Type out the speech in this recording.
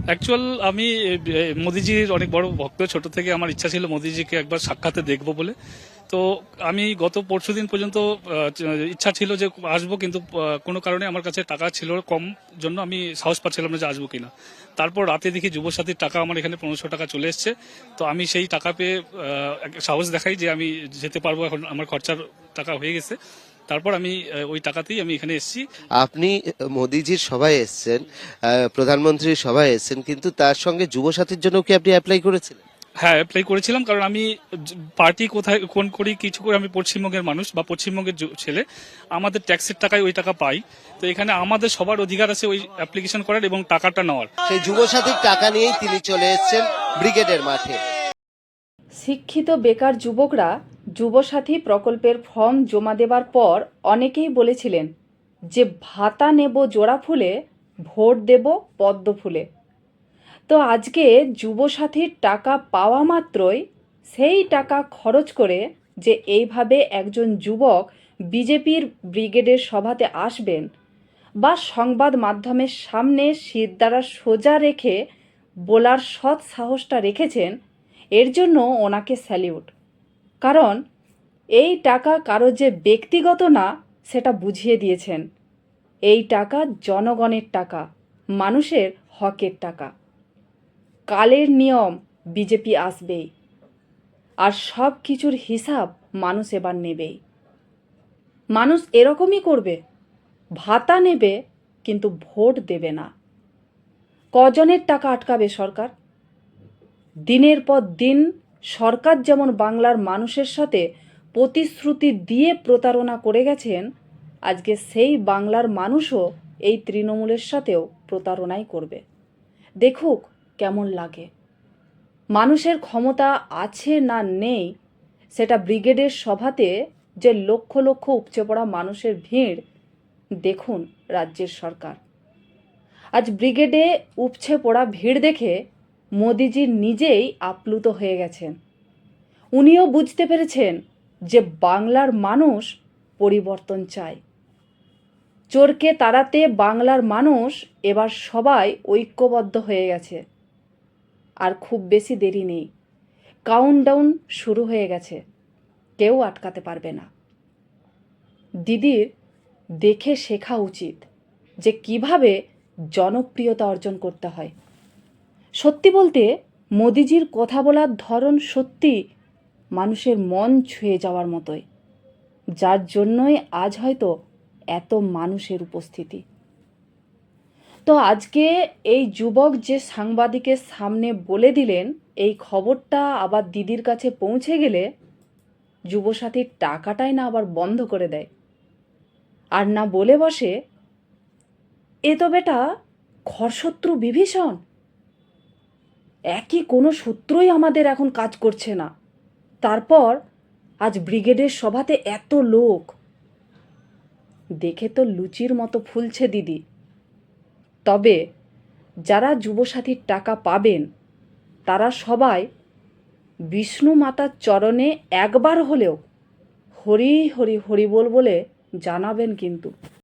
Actual আমি মোদিজির অনেক বড় ভক্ত। ছোট থেকে আমার ইচ্ছা ছিল মোদিজিকে একবার সাক্ষাতে দেখবো বলে। তো আমি গত পরশুদিন পর্যন্ত ইচ্ছা ছিল যে আসবো, কিন্তু কোনো কারণে আমার কাছে টাকা ছিল কম, জন্য আমি সাহস পাচ্ছিলাম না যে আসবো কিনা। তারপর রাতে দেখি যুবসাথীর টাকা আমার এখানে 1500 টাকা চলে এসছে। তো আমি সেই টাকা পেয়ে সাহস দেখাই যে আমি যেতে পারবো, এখন আমার খরচার টাকা হয়ে গেছে। তারপর আমি ওই টাকাতেই আমি এখানে এসেছি। আপনি মোদিজির সভায় এসেছেন, প্রধানমন্ত্রীর সভায় এসেছেন, কিন্তু তার সঙ্গে যুবসাথীর জন্য কি আপনি অ্যাপ্লাই করেছিলেন? হ্যাঁ, অ্যাপ্লাই করেছিলাম, কারণ আমি পার্টি কোথায় কোন করি কিছু করে, আমি পশ্চিমবঙ্গের মানুষ বা পশ্চিমবঙ্গের ছেলে, আমাদের ট্যাক্সের টাকায় ওই টাকা পাই। তো এখানে আমাদের সবার অধিকার আছে ওই অ্যাপ্লিকেশন করার এবং টাকাটা নেওয়ার। সেই যুবসাথীর টাকা নিয়েই তিনি চলে এসেছেন ব্রিগেডের মাঠে। শিক্ষিত বেকার যুবকরা যুবসাথী প্রকল্পের ফর্ম জমা দেবার পর অনেকেই বলেছিলেন যে ভাতা নেব জোড়া ফুলে, ভোট দেব পদ্ম ফুলে। তো আজকে যুবসাথীর টাকা পাওয়া মাত্রই সেই টাকা খরচ করে যে এইভাবে একজন যুবক বিজেপির ব্রিগেডের সভাতে আসবেন বা সংবাদ মাধ্যমের সামনে শিরদাঁড়া সোজা রেখে বলার সৎ সাহসটা রেখেছেন, এর জন্য ওনাকে স্যালিউট। কারণ এই টাকা কারো যে ব্যক্তিগত না, সেটা বুঝিয়ে দিয়েছেন। এই টাকা জনগণের টাকা, মানুষের হকের টাকা। কালের নিয়ম, বিজেপি আসবেই, আর সব কিছুর হিসাব মানুষ এবার নেবেই। মানুষ এরকমই করবে, ভাতা নেবে কিন্তু ভোট দেবে না। কজনের টাকা আটকাবে সরকার? দিনের পর দিন সরকার যেমন বাংলার মানুষের সাথে প্রতিশ্রুতি দিয়ে প্রতারণা করে গেছেন, আজকে সেই বাংলার মানুষও এই তৃণমূলের সাথেও প্রতারণাই করবে। দেখুক কেমন লাগে। মানুষের ক্ষমতা আছে না নেই, সেটা ব্রিগেডের সভাতে যে লক্ষ লক্ষ উপচে পড়া মানুষের ভিড় দেখুন রাজ্যের সরকার। আজ ব্রিগেডে উপচে পড়া ভিড় দেখে মোদিজি নিজেই আপ্লুত হয়ে গেছেন। উনিও বুঝতে পেরেছেন যে বাংলার মানুষ পরিবর্তন চায়। চোরকে তাড়াতে বাংলার মানুষ এবার সবাই ঐক্যবদ্ধ হয়ে গেছে। আর খুব বেশি দেরি নেই, কাউন্টডাউন শুরু হয়ে গেছে, কেউ আটকাতে পারবে না। দিদির দেখে শেখা উচিত যে কিভাবে জনপ্রিয়তা অর্জন করতে হয়। সত্যি বলতে মোদিজির কথা বলার ধরন সত্যি মানুষের মন ছুঁয়ে যাওয়ার মতোই, যার জন্যই আজ হয়তো এত মানুষের উপস্থিতি। তো আজকে এই যুবক যে সাংবাদিকের সামনে বলে দিলেন, এই খবরটা আবার দিদির কাছে পৌঁছে গেলে যুবসাথীর টাকাটাই না আবার বন্ধ করে দেয়, আর না বলে বসে এ তো বেটা ঘরশত্রু বিভীষণ, একই কোনো সূত্রই আমাদের এখন কাজ করছে না। তারপর আজ ব্রিগেডের সভাতে এত লোক দেখে তো লুচির মতো ফুলছে দিদি। তবে যারা যুবসাথীর টাকা পাবেন তারা সবাই বিষ্ণু মাতার চরণে একবার হলেও হরি হরি হরি বল বলে জানাবেন কিন্তু।